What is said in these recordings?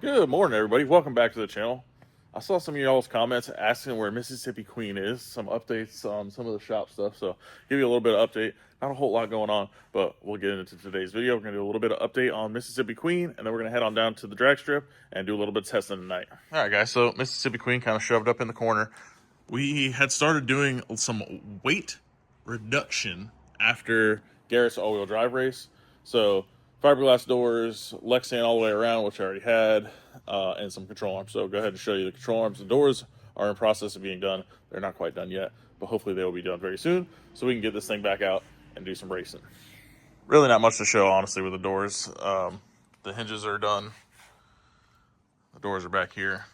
Good morning, everybody. Welcome back to the channel. I saw some of y'all's comments asking where Mississippi Queen is, some updates on some of the shop stuff. So, give you a little bit of update. Not a whole lot going on, but we'll get into today's video. We're going to do a little bit of update on Mississippi Queen, and then we're going to head on down to the drag strip and do a little bit of testing tonight. All right, guys. So, Mississippi Queen kind of shoved up in the corner. We had started doing some weight reduction after Garrett's all-wheel drive race. So, fiberglass doors, JackStand all the way around, which I already had, and some control arms. So go ahead and show you the control arms. The doors are in process of being done. They're not quite done yet, but hopefully they will be done very soon so we can get this thing back out and do some racing. Really not much to show, honestly, with the doors. The hinges are done. The doors are back here,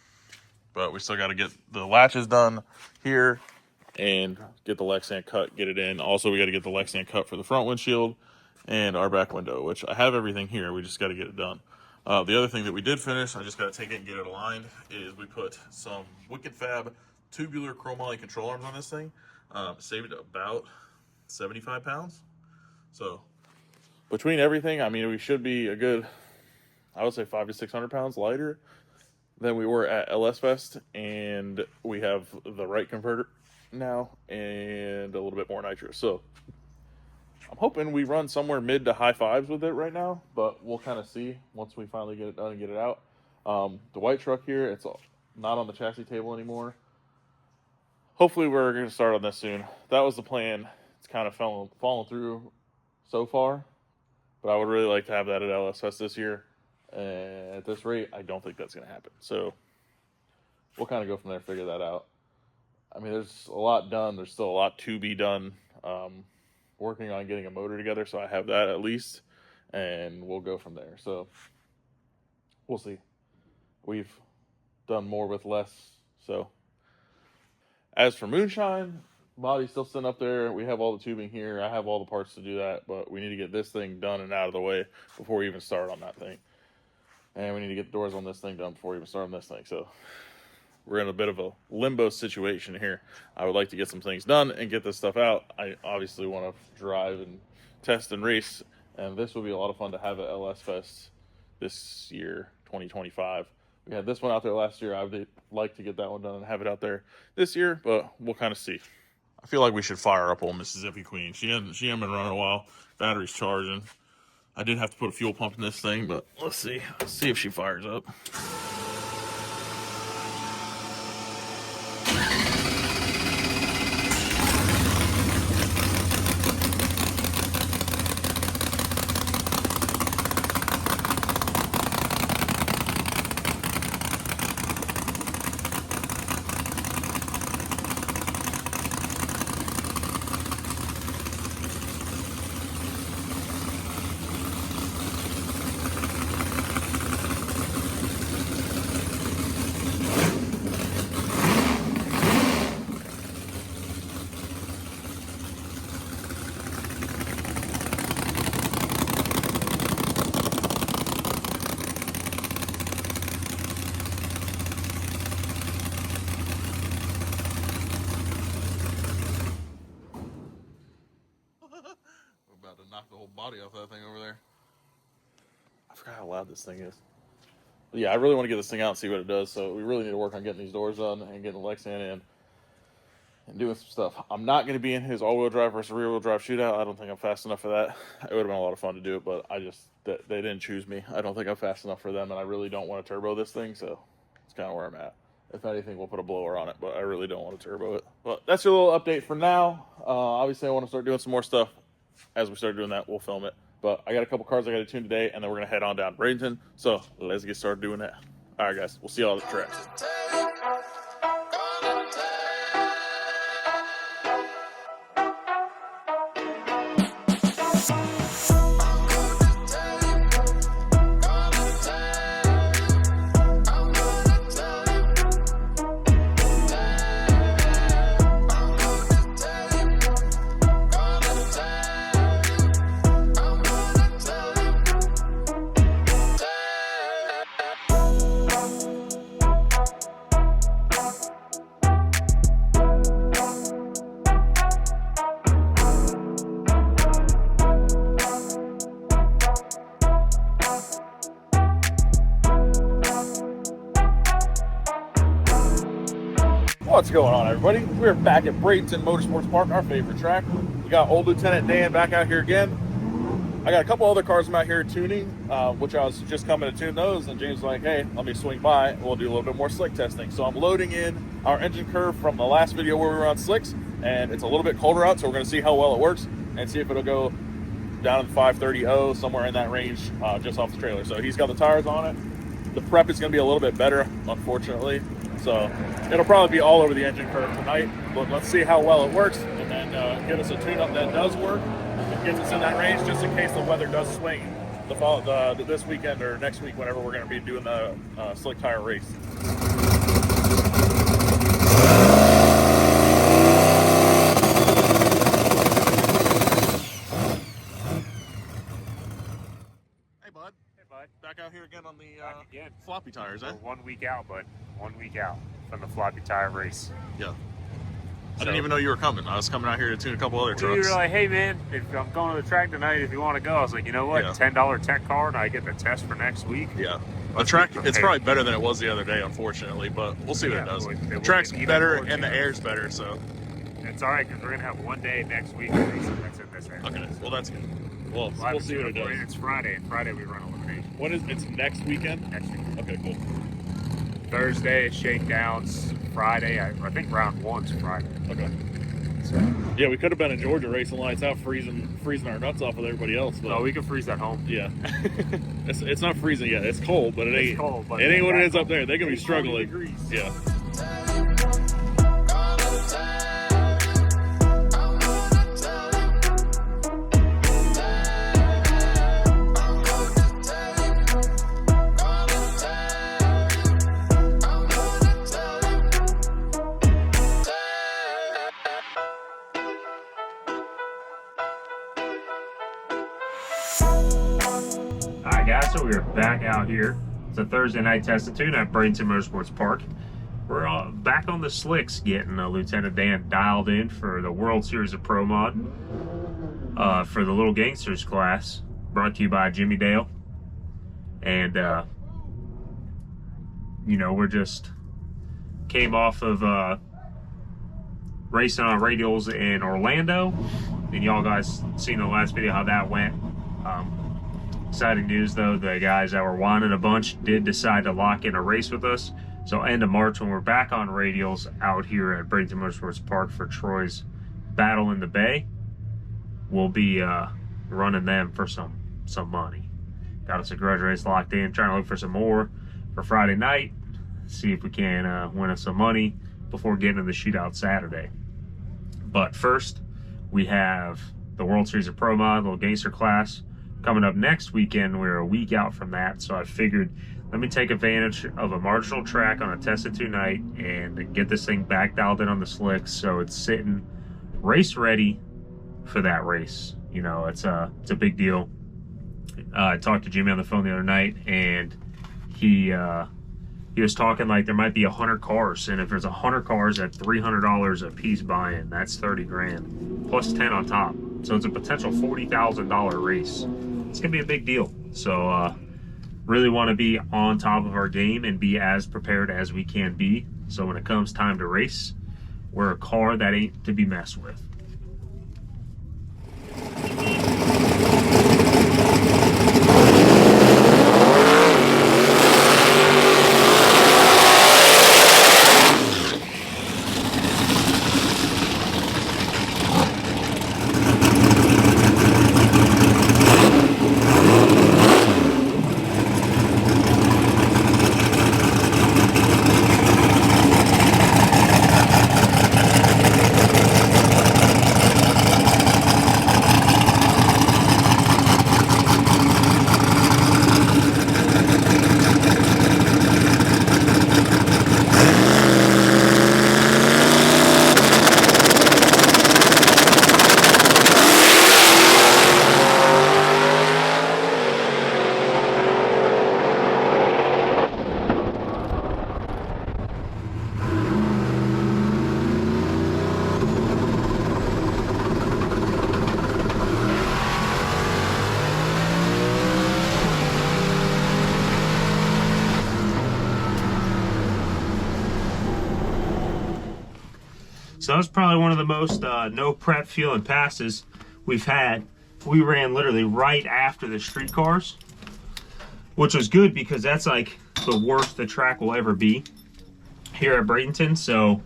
but we still got to get the latches done here and get the JackStand cut, get it in. Also, we got to get the JackStand cut for the front windshield and our back window, which I have everything here. We just got to get it done. The other thing that we did finish, I just got to take it and get it aligned, is we put some Wicked Fab tubular chromoly control arms on this thing. Saved about 75 pounds. So between everything, I mean, we should be a good, I would say 500 to 600 pounds lighter than we were at LS Fest, and we have the right converter now and a little bit more nitro. So I'm hoping we run somewhere mid to high fives with it right now, but we'll kind of see once we finally get it done and get it out. The white truck here, it's not on the chassis table anymore. Hopefully we're going to start on this soon. That was the plan. It's kind of fallen through so far, but I would really like to have that at LSS this year. And at this rate, I don't think that's going to happen. So we'll kind of go from there, figure that out. I mean, there's a lot done. There's still a lot to be done. Working on getting a motor together, so I have that at least, and we'll go from there. So we'll see. We've done more with less. So as for Moonshine, body's still sitting up there. We have all the tubing here. I have all the parts to do that, but we need to get this thing done and out of the way before we even start on that thing. And we need to get the doors on this thing done before we even start on this thing. So we're in a bit of a limbo situation here. I would like to get some things done and get this stuff out. I obviously want to drive and test and race, and this will be a lot of fun to have at LS Fest this year, 2025. We had this one out there last year. I would like to get that one done and have it out there this year, but we'll kind of see. I feel like we should fire up old Mississippi Queen. She hasn't been running a while. Battery's charging. I did have to put a fuel pump in this thing, but let's see. Let's see if she fires up. About to knock the whole body off that thing over there. I forgot how loud this thing is. But yeah, I really want to get this thing out and see what it does. So we really need to work on getting these doors done and getting the JackStand in and doing some stuff. I'm not going to be in his all-wheel drive versus rear-wheel drive shootout. I don't think I'm fast enough for that. It would have been a lot of fun to do it, but they didn't choose me. I don't think I'm fast enough for them, and I really don't want to turbo this thing, so it's kind of where I'm at. If anything, we'll put a blower on it, but I really don't want to turbo it. But that's your little update for now. Obviously, I want to start doing some more stuff. As we start doing that, we'll film it. But I got a couple cars I got to tune today, and then we're going to head on down to Bradenton. So let's get started doing that. All right, guys. We'll see y'all at the track. What's going on, everybody? We're back at Bradenton Motorsports Park, our favorite track. We got old Lieutenant Dan back out here again. I got a couple other cars I'm out here tuning, which I was just coming to tune those, and James was like, hey, let me swing by. We'll do a little bit more slick testing. So I'm loading in our engine curve from the last video where we were on slicks, and it's a little bit colder out, so we're going to see how well it works and see if it'll go down in 530-0, somewhere in that range, just off the trailer. So he's got the tires on it. The prep is going to be a little bit better, unfortunately. So it'll probably be all over the engine curve tonight, but let's see how well it works, and then get us a tune-up that does work and gets us in that range, just in case the weather does swing this weekend or next week, whenever we're going to be doing the slick tire race. Hey bud. Back out here again on the floppy tires, eh? 1 week out, bud. 1 week out from the floppy tire race. Yeah. I didn't even know you were coming. I was coming out here to tune a couple other trucks. You were like, hey man, if I'm going to the track tonight, if you want to go. I was like, you know what? Yeah. $10 tech card, I get the test for next week. Yeah. The track, it's probably better than it was the other day, unfortunately, but we'll see what it does. The track's better and the air's better, so. It's all right, because we're going to have 1 day next week racing. That's it, this area. Okay, well that's good. Well, we'll see what it does. It's Friday, and Friday we run elimination. When is it's next weekend? Next weekend. Okay, cool. Thursday, shakedowns. Friday, I think round 1's Friday. Okay. So. Yeah, we could have been in Georgia racing lights out, freezing our nuts off with everybody else. But, no, we can freeze at home. Yeah. it's not freezing yet. It's cold, but it ain't what it is up there. They're going to be struggling. Degrees. Yeah. Alright guys, so we're back out here. It's a Thursday night test and tune at Bradenton Motorsports Park. We're back on the slicks, getting Lieutenant Dan dialed in for the World Series of Pro Mod for the Little Gangsters class, brought to you by Jimmy Dale. And you know, we're just came off of racing on radials in Orlando, and y'all guys seen the last video how that went. Exciting news though, the guys that were whining a bunch did decide to lock in a race with us. So end of March, when we're back on radials out here at Bradenton Motorsports Park for Troy's Battle in the Bay, we'll be running them for some money. Got us a grudge race locked in, trying to look for some more for Friday night, see if we can win us some money before getting to the shootout Saturday. But first, we have the World Series of Pro Mod, Little Gangster class, coming up next weekend. We're a week out from that, so I figured let me take advantage of a marginal track on a tested tonight and get this thing back dialed in on the slicks so it's sitting race ready for that race. You know, it's a big deal. I talked to Jimmy on the phone the other night, and he was talking like there might be 100 cars, and if there's 100 cars at $300 a piece buy-in, that's 30 grand plus 10 on top. So it's a potential $40,000 race. It's gonna be a big deal. So really want to be on top of our game and be as prepared as we can be. So when it comes time to race, we're a car that ain't to be messed with. So that was probably one of the most no prep feeling passes we've had. We ran literally right after the streetcars, which was good because that's like the worst the track will ever be here at Bradenton. So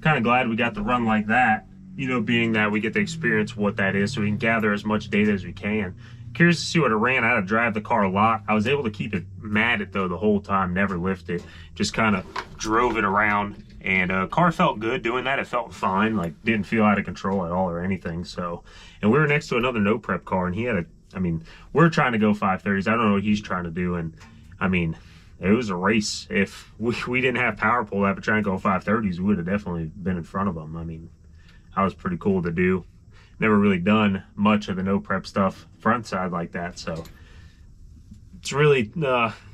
kind of glad we got to run like that, you know, being that we get to experience what that is so we can gather as much data as we can. Curious to see what it ran. I had to drive the car a lot. I was able to keep it matted though the whole time, never lift it, just kind of drove it around, and car felt good doing that. It felt fine, like didn't feel out of control at all or anything. So, and we were next to another no prep car, and he had we're trying to go 530s. I don't know what he's trying to do, and I mean, it was a race. If we didn't have power pull that, but trying to go 530s, we would have definitely been in front of him. I mean, that was pretty cool to do. Never really done much of the no prep stuff front side like that, so it's really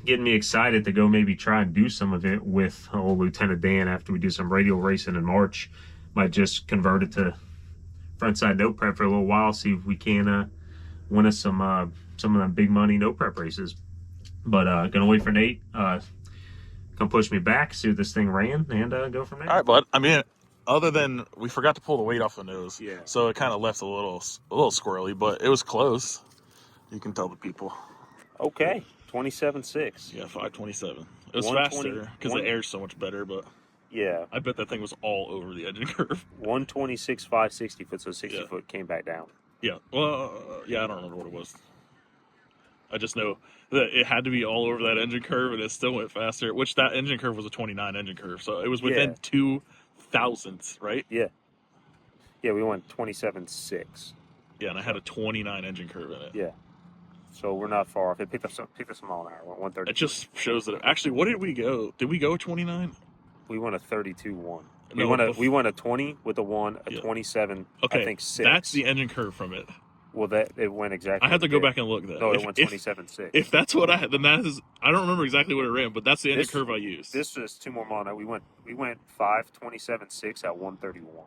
getting me excited to go maybe try and do some of it with old Lieutenant Dan after we do some radial racing in March. Might just convert it to front side no prep for a little while, see if we can win us some of them big money no prep races. But gonna wait for Nate, come push me back, see what this thing ran, and go from there. All right, bud. I mean, other than we forgot to pull the weight off the nose, Yeah. so it kind of left a little squirrely, but it was close. You can tell the people. Okay, 27.6. Yeah, 527. It was 120 faster because the air's so much better, but Yeah, I bet that thing was all over the engine curve. 126, 560 foot, so 60 Yeah. foot came back down. Yeah. Well, yeah, I don't remember what it was. I just know that it had to be all over that engine curve, and it still went faster. Which that engine curve was a 29 engine curve, so it was within Yeah. 2 thousandths, right? Yeah. Yeah, we went 27.6. Yeah, and I had a 29 engine curve in it. Yeah. So we're not far off. It picked up a mile an hour. Went 130. It just shows that. Actually, what did we go? Did we go 29? We went a 32.1. No, We went a 20 with a 1, a Yeah. 27, Okay, I think 6. that's the engine curve from it. Well, it went exactly. I have to what go it did. back and look that. No, it If- went if- 27.6. If that's what I had, then that is. I don't remember exactly what it ran, but that's the engine curve I used. This is 2 more mile an hour. We went 5:27.6 at 131.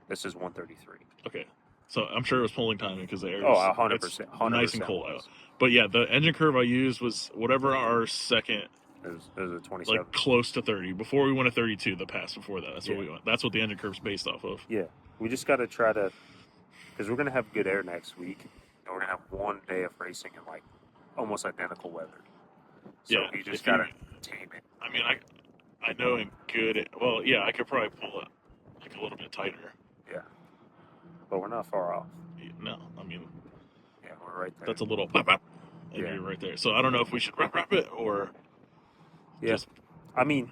This is 133. Okay, so I'm sure it was pulling timing because the air. Oh, was 100%. it's nice and cold was. out. But yeah, the engine curve I used was whatever our second, It was a 27. like close to 30. Before we went to 32, the pass before that. That's Yeah. what we went. That's what the engine curve's based off of. Yeah, we just got to try to, because we're going to have good air next week, and we're going to have 1 day of racing in like almost identical weather. So Yeah, we just if got to you- tame it. I mean, I know in good. Well, yeah, I could probably pull it like a little bit tighter. Yeah, but we're not far off. No, I mean Yeah, we're right there. that's a little pop, pop, and Yeah. you're right there. So I don't know if we should wrap it or Yeah. just. I mean,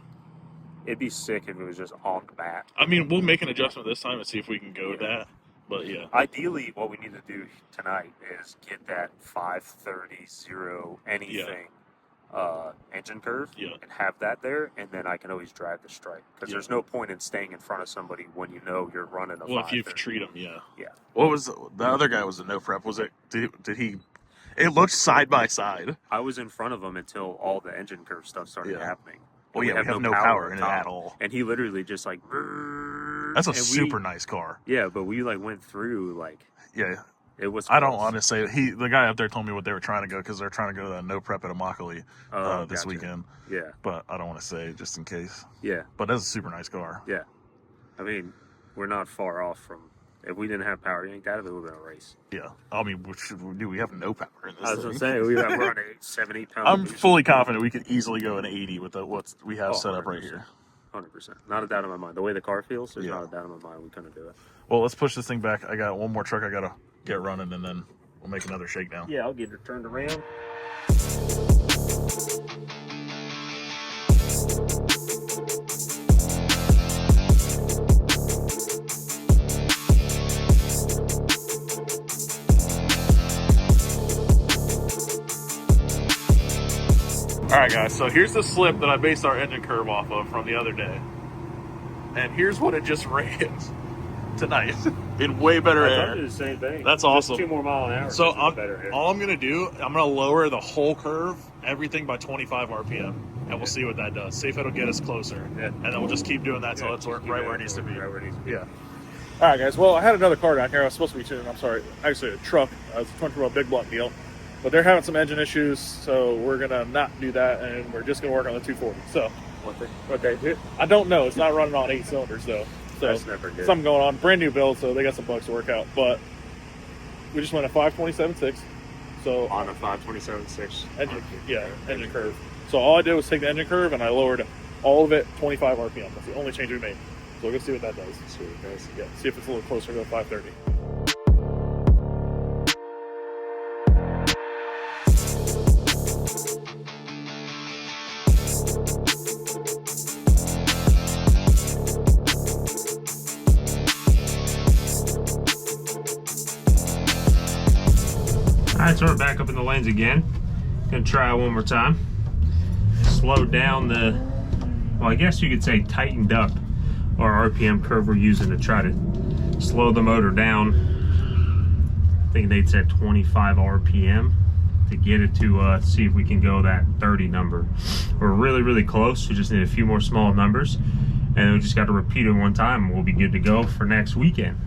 it'd be sick if it was just on the mat. I mean, we'll make an adjustment this time and see if we can go Yeah. that. But yeah, Ideally, what we need to do tonight is get that 5:30 anything engine curve Yeah. and have that there, and then I can always drive the strike because Yeah. there's no point in staying in front of somebody when you know you're running a well, if you 5:30. treat them, yeah. Yeah. What was the other guy? Was a no prep? Was it? Did he? It looked side by side. I was in front of him until all the engine curve stuff started Yeah. happening. Well, And yeah, we have no power in it top. at all. And he literally just like. That's a and super nice car. Yeah, but we like went through like Yeah, it was. I don't close. want to say the guy up there told me what they were trying to go because they're trying to go to that no prep at Immokalee this Gotcha. weekend. Yeah, But I don't want to say just in case. yeah, But that's a super nice car. yeah. I mean, we're not far off from. If we didn't have power yank out of it, would have been a race. Yeah, I mean, we have no power in this I was thing. gonna say we're on a 7-8 pound. I'm fully confident we could easily go an 80 with what we have Oh, set up right here. 100%. Not a doubt in my mind. The way the car feels, there's Yeah. not a doubt in my mind we couldn't do it. Well, let's push this thing back. I got one more truck I gotta get running, and then we'll make another shakedown. Yeah, I'll get it turned around. All right, guys. So here's the slip that I based our engine curve off of from the other day, and here's what it just ran tonight in way better I air. told you the same thing. That's Just awesome. 2 more mile an hour. So just with better air. all I'm gonna do, I'm gonna lower the whole curve, everything by 25 RPM, and we'll see what that does. See if it'll get us closer, Yeah. and then we'll just keep doing that till Yeah, it's just keep right it where it needs to be. right where it needs to be. Yeah. All right, guys. Well, I had another car down here. I was supposed to be tuning. I'm sorry. Actually, a truck. It's a 20-year-old big block deal. But they're having some engine issues, so we're going to not do that, and we're just going to work on the 240. So, What they do? I don't know. It's not running on 8 cylinders, though. So That's never good. something going on. Brand new build, so they got some bugs to work out. But we just went a 527.6. So On a 527.6 engine curve. So all I did was take the engine curve and I lowered all of it 25 RPM. That's the only change we made. So we'll go see what that does. See what it does. Yeah, see if it's a little closer to 530. Alright, so we're back up in the lanes again. Gonna try it one more time. Slowed down the, well, I guess you could say tightened up our RPM curve we're using to try to slow the motor down. I think Nate said 25 RPM to get it to see if we can go that 30 number. We're really, really close. We just need a few more small numbers, and we just got to repeat it one time and we'll be good to go for next weekend.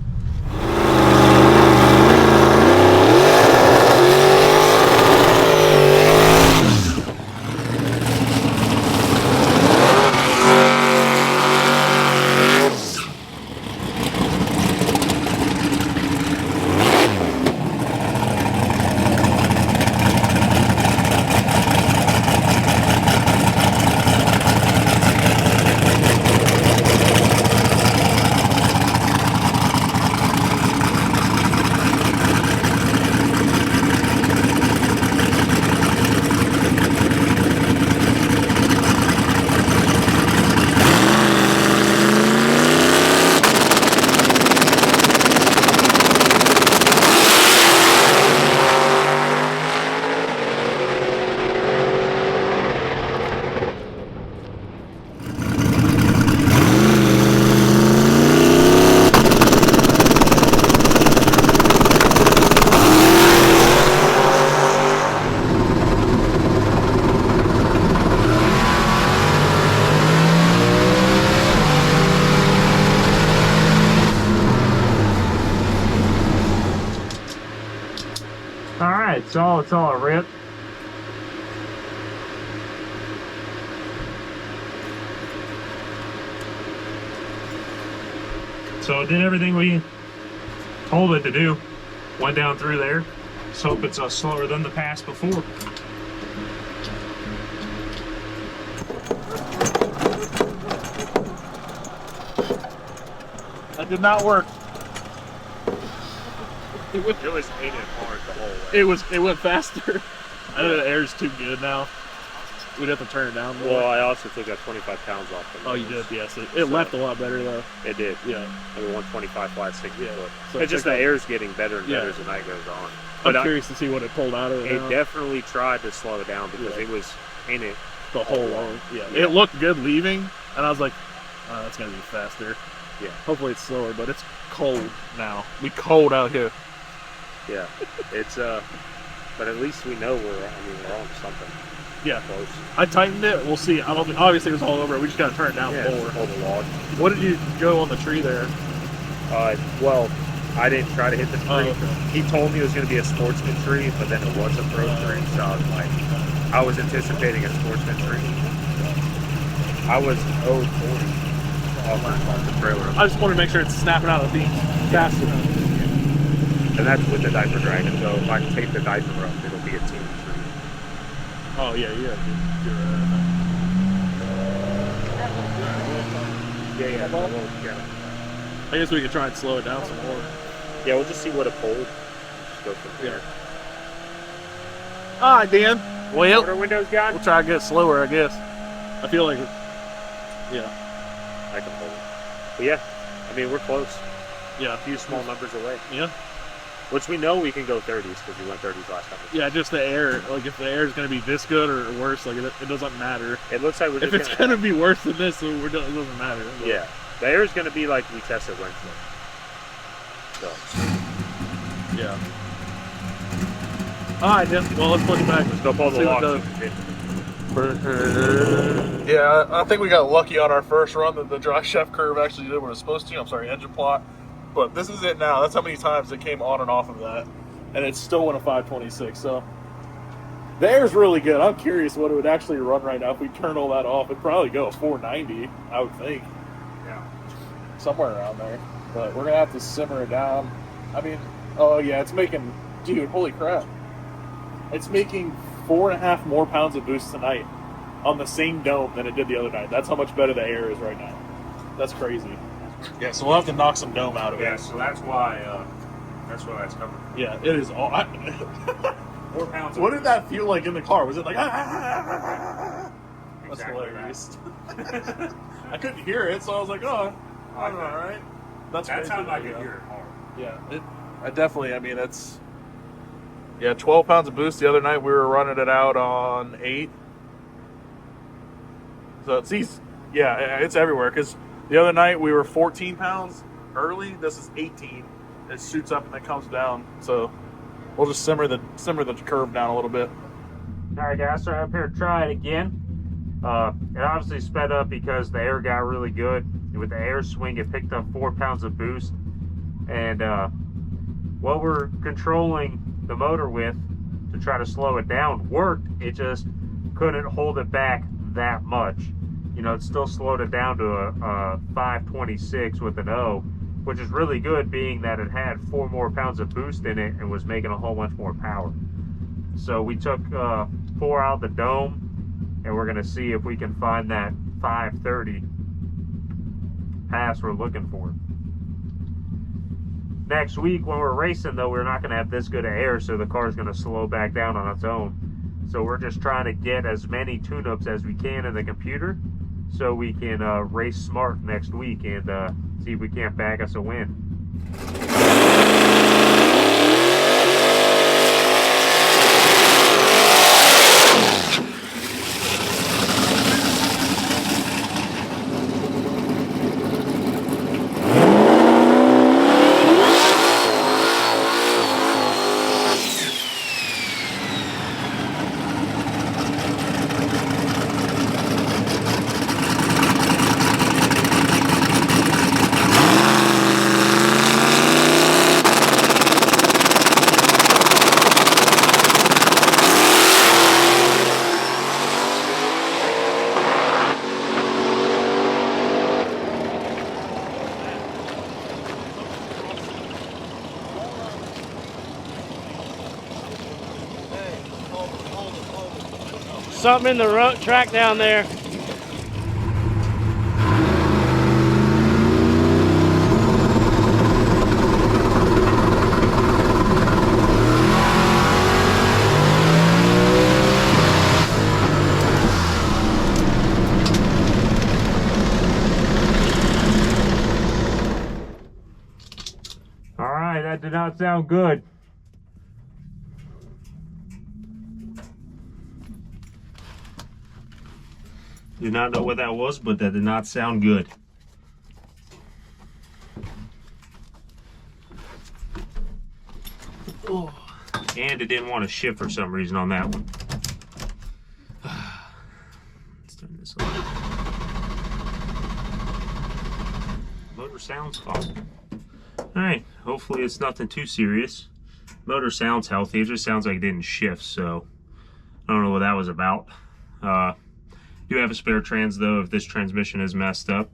Alright, it's all a rip. So it did everything we told it to do. Went down through there. Just hope it's slower than the pass before. That did not work. It was aimed hard the whole way. It went faster. I know the air's too good now. We'd have to turn it down more. Well, I also took that 25 pounds off. Oh, you did, yes. It left a lot better though. It did. Yeah. I mean, 125 flat 60 foot. So It's just the air's getting better and better Yeah. as the night goes on. I'm But curious to see what it pulled out of it. it now. definitely tried to slow it down because Yeah. it was in it. The whole way. Yeah. Yeah. It looked good leaving, and I was like, oh, that's gonna be faster. Yeah. Hopefully it's slower, but it's cold now. We cold out here. Yeah. It's but at least we know we're on something. Yeah. Close. I tightened it. We'll see. I don't think, obviously it was all over. We just gotta turn it down Yeah, more. just pull the log. What did you go on the tree there? Well, I didn't try to hit the tree. Oh, okay. He told me it was going to be a sportsman tree, but then it was a pro tree, so I was like, I was anticipating a sportsman tree. I was 040 off the trailer. I just want to make sure it's snapping out of the beam fast enough. And that's with the diaper dragon, so if I take the diaper up, it'll be a team tree. Oh yeah, yeah. Yeah. I guess we could try and slow it down some more. Yeah, we'll just see what it pulled. Just go from there. All right, Dan. Well, Order windows got? we'll try to get slower, I guess. I feel like, yeah, I can hold it. But yeah, I mean, we're close. yeah, A few small numbers away. yeah. Which we know we can go 30s because we went 30s last time. Yeah, just the air. Like, if the air is going to be this good or worse, like, it doesn't matter. It looks like we're If just it's going to be worse than this, then it doesn't matter. Yeah. The air is going to be like we tested Wednesday. So, Yeah. All right, then. Well, let's plug it back. let's go pull the See what log. Yeah, I think we got lucky on our first run that the dry shaft curve actually did what it was supposed to. I'm sorry, engine plot. But this is it now. That's how many times it came on and off of that. And it still went a 526. So the air's really good. I'm curious what it would actually run right now if we turn all that off. It'd probably go a 490, I would think. Yeah. somewhere around there. But we're gonna have to simmer it down. I mean, oh yeah, it's making, dude, holy crap! It's making 4.5 more pounds of boost tonight on the same dome than it did the other night. That's how much better the air is right now. That's crazy. Yeah, so we'll have to knock some dome out of it. Yeah, so that's why that's coming. Yeah, it is all. 4 pounds. What did that feel like in the car? Was it like? That's Exactly hilarious. I couldn't hear it, so I was like, "Oh, all right." That's crazy. how I could hear it hard. Yeah, I definitely. I mean, it's 12 pounds of boost. The other night we were running it out on 8. So it's easy. Yeah, it's everywhere. Because the other night we were 14 pounds early. This is 18. It shoots up and then comes down. So we'll just simmer the curve down a little bit. All right, guys, so I'm up here to try it again. It obviously sped up because the air got really good. With the air swing, it picked up 4 pounds of boost. And what we're controlling the motor with to try to slow it down worked. It just couldn't hold it back that much. You know, it still slowed it down to a 526 with an O, which is really good, being that it had 4 more pounds of boost in it and was making a whole bunch more power. So we took 4 out the dome, and we're going to see if we can find that 530 pass we're looking for. Next week when we're racing, though, we're not going to have this good of air, so the car is going to slow back down on its own. So we're just trying to get as many tune-ups as we can in the computer so we can race smart next week and see if we can't bag us a win. Something in the track down there. All right, that did not sound good. Do not know what that was, but that did not sound good. Oh. And it didn't want to shift for some reason on that one. Let's turn this on. Motor sounds fine. Alright, hopefully it's nothing too serious. Motor sounds healthy, it just sounds like it didn't shift, so I don't know what that was about. Do have a spare trans though if this transmission is messed up.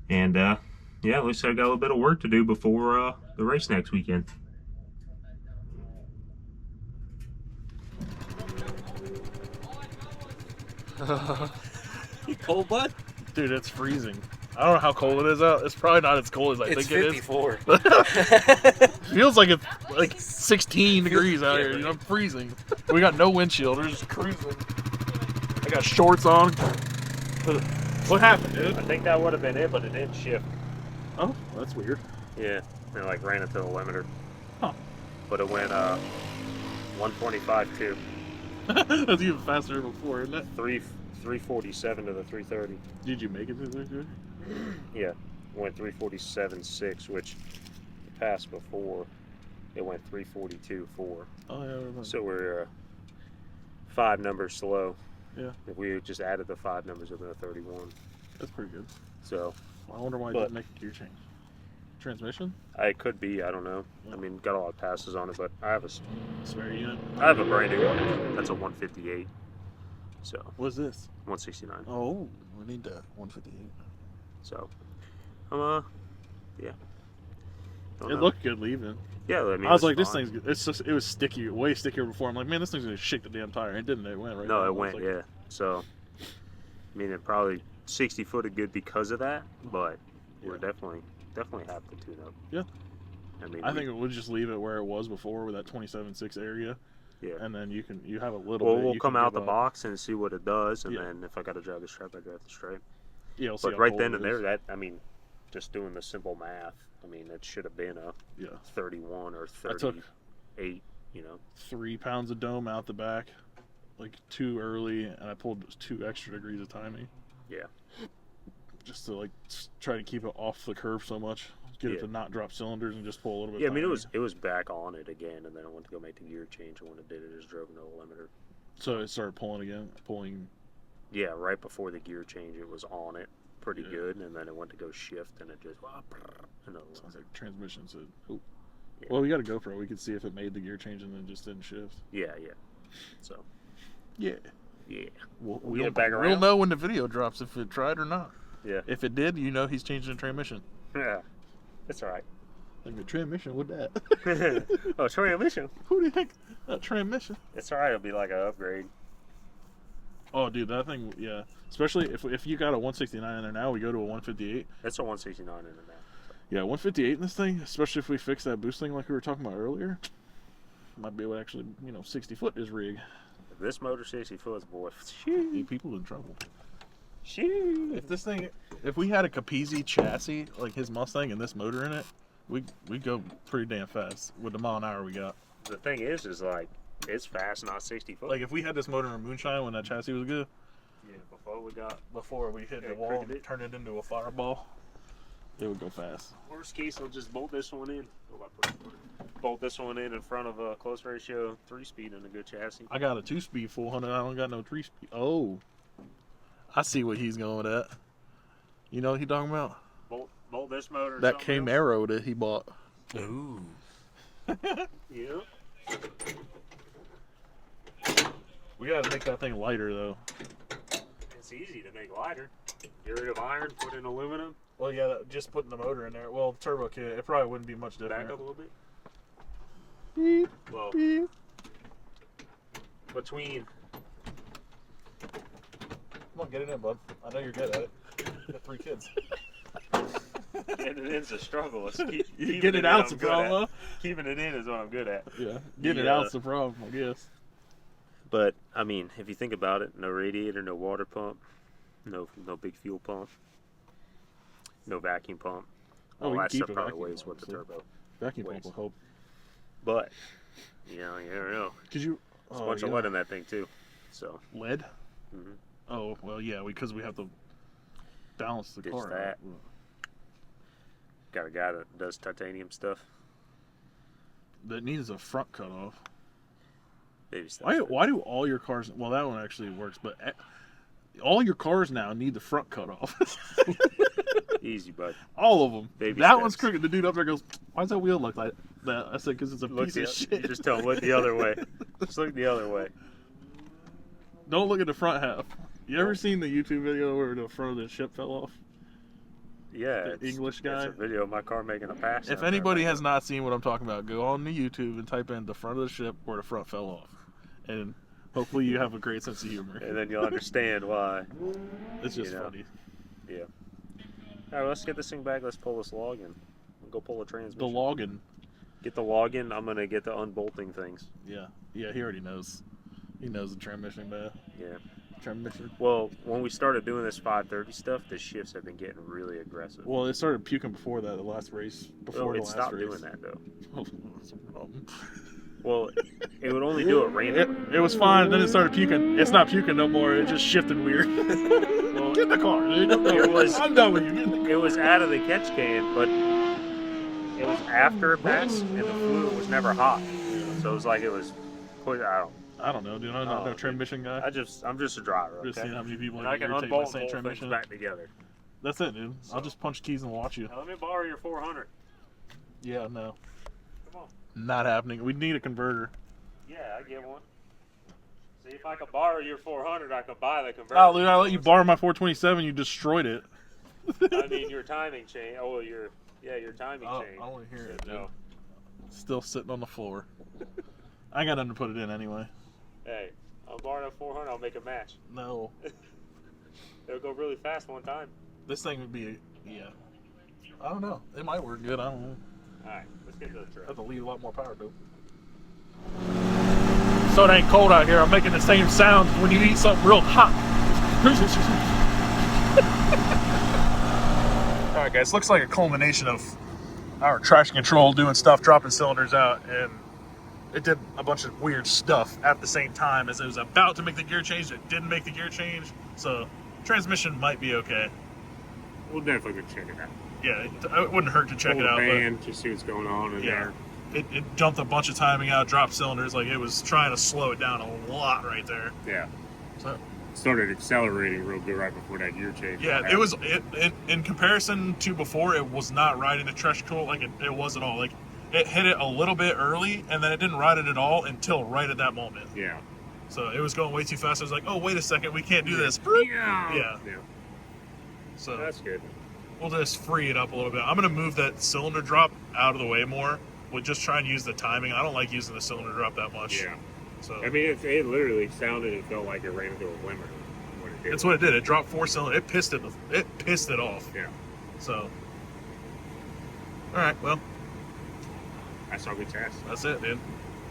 And yeah, it looks like I got a little bit of work to do before the race next weekend. You cold, bud? Dude, it's freezing. I don't know how cold it is out. It's probably not as cold as I think it is. 54. Feels like it's like 16 degrees out here. You know, I'm freezing. We got no windshield. We're just cruising. I got shorts on. What happened, dude? I think that would have been it, but it didn't shift. Oh, that's weird. Yeah, it like ran into the limiter. Huh. But it went 125 too. That's even faster than before, isn't it? 347 to the 330. Did you make it to the Yeah, went 347.6, which the pass before it went 342.4. Oh, yeah, I remember. So we're 5 numbers slow. Yeah. If we just added the 5 numbers, it would have been a 31. That's pretty good. So I wonder why it didn't make a gear change. Transmission? it could be, I don't know. I mean, got a lot of passes on it, but I have a Spare unit. brand new one. That's a 158. So What's this? 169. Oh, we need that 158. So I'm Yeah. It looked good leaving. Yeah, I mean, I was like, fine. this thing's. It's just. It was sticky, way stickier before. I'm like, man, this thing's gonna shake the damn tire. And it didn't. It went right. No, down. it went. Like, Yeah. So, I mean, it probably 60 footed good because of that, but we're definitely have to tune up. Yeah. I mean, I think it would just leave it where it was before with that 27.6 area. Yeah. And then you have a little. Well, bit. we'll You come can out give the up. box and see what it does, and Yeah. then if I got to drive the stripe, I drive the stripe. Yeah. We'll see But how right cold then it and there, is. that I mean, just doing the simple math, I mean, it should have been a 31 or 38. You know, 3 pounds of dome out the back, like too early, and I pulled 2 extra degrees of timing. Yeah. Just to like try to keep it off the curve so much, get it to not drop cylinders and just pull a little bit. Yeah, I mean, timing. it was back on it again, and then I went to go make the gear change, and when it did it, just drove no limiter. So it started pulling again, pulling. Yeah, right before the gear change, it was on it pretty good, and then it went to go shift, and it just Sounds like transmission said. Oh. Yeah. Well, we got a GoPro. We could see if it made the gear change and then just didn't shift. Yeah. So Yeah. We'll get it back We'll around. know when the video drops if it tried or not. Yeah. If it did, you know he's changing the transmission. Yeah. It's all right. Like the transmission, what that? Oh, transmission. Who do you think? That transmission. It's all right. It'll be like an upgrade. Oh, dude, that thing, yeah. Especially if you got a 169 in there now, we go to a 158. It's a 169 in it now. Yeah, 158 in this thing, especially if we fix that boost thing like we were talking about earlier. Might be able to actually, 60 foot this rig. If this motor 60 foot, boy, Get people in trouble. shoot. If we had a Capizzi chassis like his Mustang and this motor in it, we'd go pretty damn fast with the mile an hour we got. The thing is like, it's fast, not 60 foot. Like if we had this motor in Moonshine when that chassis was good, yeah, before we hit the wall and turned it into a fireball, it would go fast. Worst case, I'll just bolt this one in. Bolt this one in front of a close ratio 3-speed and a good chassis. I got a 2-speed 400. I don't got no 3-speed. Oh, I see what he's going with that. You know what he talking about? Bolt this motor. That Camaro that he bought. Ooh. Yeah. We gotta make that thing lighter though. It's easy to make lighter. Get rid of iron, put in aluminum. Well, yeah, just putting the motor in there. Well, turbo kit, it probably wouldn't be much different. Back up a little bit. Beep, Well, beep. between Come on, get it in, bud. I know you're good at it. You got 3 kids. getting it in's a struggle. It's You keeping get it in, out's I'm a good at. problem. Keeping it in is what I'm good at. Yeah, getting it Yeah. out's the problem, I guess. But I mean, if you think about it, no radiator, no water pump, no big fuel pump, no vacuum pump. Oh, All we can that keep stuff a probably vacuum weighs pump, what the so- turbo. Vacuum pump Waste. will help. But you never know. Cause you. There's a bunch of lead in that thing too. So Lead? Mhm. Oh well, yeah, because we have to balance the Ditch car. that. out. got a guy that does titanium stuff. That needs a front cut off. Baby stuff. Why do all your cars? Well, that one actually works, but all your cars now need the front cut off. Easy, bud. All of them. Baby that steps. one's crooked. The dude up there goes, "Why does that wheel look like that?" I said, "Because it's a Look piece of shit." You just tell him look the other way. Just look the other way. Don't look at the front half. You ever seen the YouTube video where the front of the ship fell off? Yeah, The English guy? It's a video of my car making a pass. If anybody has not seen what I'm talking about, go on the YouTube and type in the front of the ship where the front fell off. And hopefully you have a great sense of humor. and then you'll understand why. It's just you know. funny. Yeah. All right, let's get this thing back. Let's pull this log in. We'll go pull a transmission. The login. Get the log in. I'm gonna get the unbolting things. Yeah. Yeah, he already knows. He knows the transmission bad. Yeah. Transmission. Well, when we started doing this 530 stuff, the shifts have been getting really aggressive. Well, it started puking before that, the last race. Before the it last stopped race. doing that though. That's a problem. Well, it would only do it randomly. It was fine, then it started puking. It's not puking no more, it just shifted weird. Well, Get in the car, dude. It was- I'm done with you. Get in the car. it was out of the catch can, but it was after it passed, and the fluid was never hot. So it was like it was. I don't know, dude. I'm not Oh, no dude. transmission guy. I'm just a driver. Just Okay? seeing how many people And I get can irritated by unbolt saying both things transmission. back together. That's it, dude. I'll So- just punch keys and watch you. Now, let me borrow your 400. Yeah, no. Come on. Not happening. We need a converter. Yeah, I get one. See, if I could borrow your 400, I could buy the converter. Oh, dude, I let you borrow my 427. You destroyed it. I mean, your timing chain. Oh, Yeah, your timing I chain. don't want to hear it, said dude. no. Still sitting on the floor. I got nothing to put it in anyway. Hey, I'm borrowing a 400. I'll make a match. No. It'll go really fast one time. This thing would be, yeah. I don't know. It might work good. I don't know. All right, let's get to the truck. Have to leave a lot more power, though. So it ain't cold out here. I'm making the same sound when you eat something real hot. All right, guys. Looks like a culmination of our traction control doing stuff, dropping cylinders out, and it did a bunch of weird stuff at the same time as it was about to make the gear change. It didn't make the gear change, so transmission might be okay. We'll definitely go check it out. Yeah, it wouldn't hurt to check Pull it the out. van, just see what's going on in Yeah. there. It jumped a bunch of timing out, dropped cylinders, like it was trying to slow it down a lot right there. Yeah. So Started accelerating real good right before that gear change. yeah, it was in comparison to before, it was not riding the traction control like it was at all. Like it hit it a little bit early, and then it didn't ride it at all until right at that moment. Yeah. So it was going way too fast. I was like, oh wait a second, we can't do this. Yeah. So That's good. we'll just free it up a little bit. I'm gonna move that cylinder drop out of the way more. We'll just try and use the timing. I don't like using the cylinder drop that much. Yeah. So I mean, it literally sounded and felt like it ran into a limiter when it did. that's what it did. It dropped 4 cylinders. It pissed it off. Yeah. So all right, well, That's all we test. that's it, dude.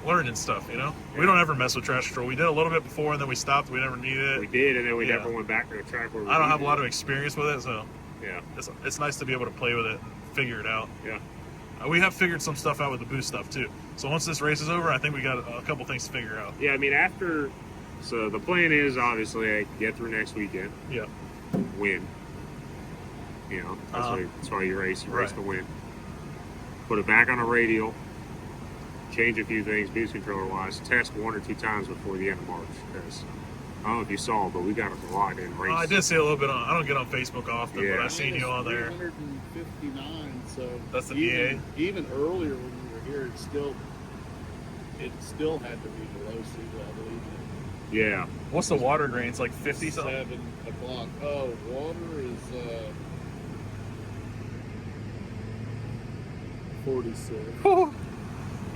Learning stuff, you know. Yeah. We don't ever mess with traction control. We did a little bit before, and then we stopped. We never needed We it. did, and then we Yeah. never went back to the track where we I don't have a needed lot of it. experience with it, so Yeah. it's nice to be able to play with it and figure it out. Yeah. We have figured some stuff out with the boost stuff too. So once this race is over, I think we got a couple things to figure out. Yeah, I mean, so the plan is obviously get through next weekend, Yeah. win. You know, that's why you race. You race Right. to win. Put it back on a radial. Change a few things, boost controller wise. Test 1 or 2 times before the end of March. Because I don't know if you saw, but we got a lot in race. I did see a little bit on. I don't get on Facebook often, but Yeah. I've seen you on there. 359. So That's the even earlier when we were here, it still had to be below sea level. Yeah. What's the water grain? It's like 50 Even something. 7 o'clock. Oh, water is 46.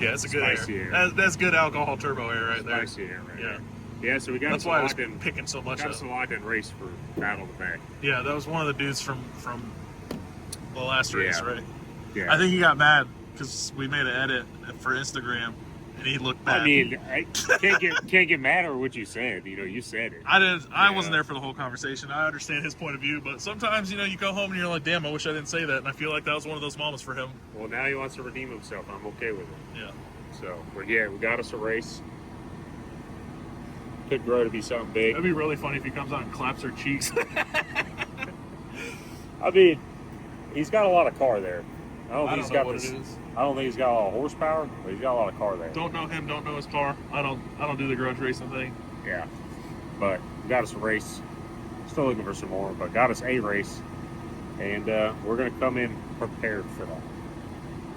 Yeah, it's a good Spicy air. air. That's good alcohol turbo air right there. Spicy air right Yeah. there. Yeah, so we got That's us why I was locked in. picking so much Got up. us a locked in race for Battle of the Bay. Yeah, that was one of the dudes from the last race, Yeah. right? Yeah. I think he got mad because we made an edit for Instagram, and he looked bad. I mean, I can't get mad over what you said. You know, you said it. I Yeah. wasn't there for the whole conversation. I understand his point of view, but sometimes, you go home and you're like, damn, I wish I didn't say that. And I feel like that was one of those moments for him. Well, now he wants to redeem himself. I'm okay with it. Yeah. So, but yeah, we got us a race. Could grow to be something big. It'd be really funny if he comes out and claps our cheeks. I mean, he's got a lot of car there. I don't think he's know got what this. it is. I don't think he's got a lot of horsepower, but he's got a lot of car there. Don't know him, don't know his car. I don't do the grudge racing thing. Yeah, but we got us a race. Still looking for some more, but got us a race, and we're gonna come in prepared for that.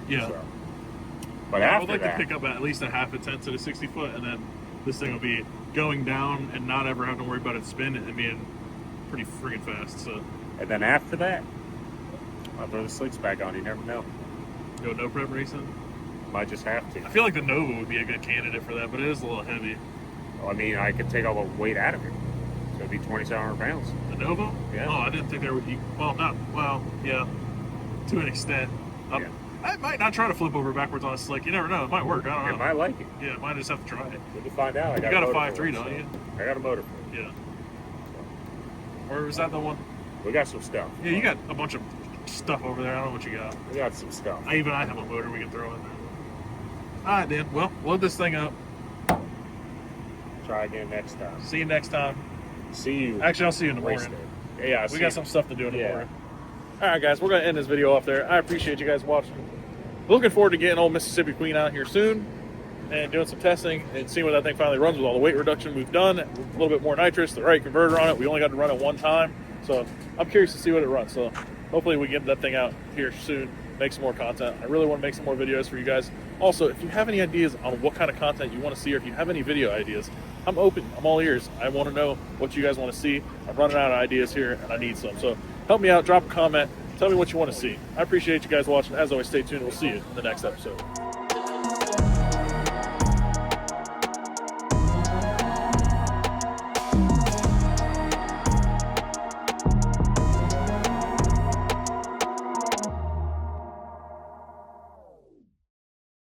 Yeah. So, but I after would like that, to pick up at least a half a tenth to the 60 foot, and then this thing will be going down and not ever have to worry about it spinning and being pretty freaking fast. So and then after that, I'll throw the slicks back on. You never know. go no prep racing. Might just have to. I feel like the Nova would be a good candidate for that, but it is a little heavy. I mean, I could take all the weight out of it. So it'd be 2,700 pounds. The Nova? Yeah. Oh, I didn't think there would be. Yeah, to an extent. Yeah. I might not try to flip over backwards on a slick. You never know. It might work. I don't I know. might like it. Yeah, might just have to try it. We can find out. I You got a motor 5.3, for it, don't so- you? I got a motor for it. Yeah. Or was that the one? We got some stuff. Yeah, you got a bunch of stuff over there. I don't know what you got. We got some stuff. I have a motor we can throw in there. All right, Dan. Well, load this thing up. Try again next time. See you next time. See you. Actually, I'll see you in the race morning. day. Yeah, We got some stuff to do in the Yeah. morning. All right, guys. We're going to end this video off there. I appreciate you guys watching. Looking forward to getting old Mississippi Queen out here soon and doing some testing and seeing what that thing finally runs with all the weight reduction we've done. A little bit more nitrous, the right converter on it. We only got to run it one time. So I'm curious to see what it runs. So hopefully we get that thing out here soon, make some more content. I really want to make some more videos for you guys. Also, if you have any ideas on what kind of content you want to see, or if you have any video ideas, I'm open. I'm all ears. I want to know what you guys want to see. I'm running out of ideas here and I need some. So help me out, drop a comment, Tell me what you want to see. I appreciate you guys watching. As always, stay tuned. We'll see you in the next episode.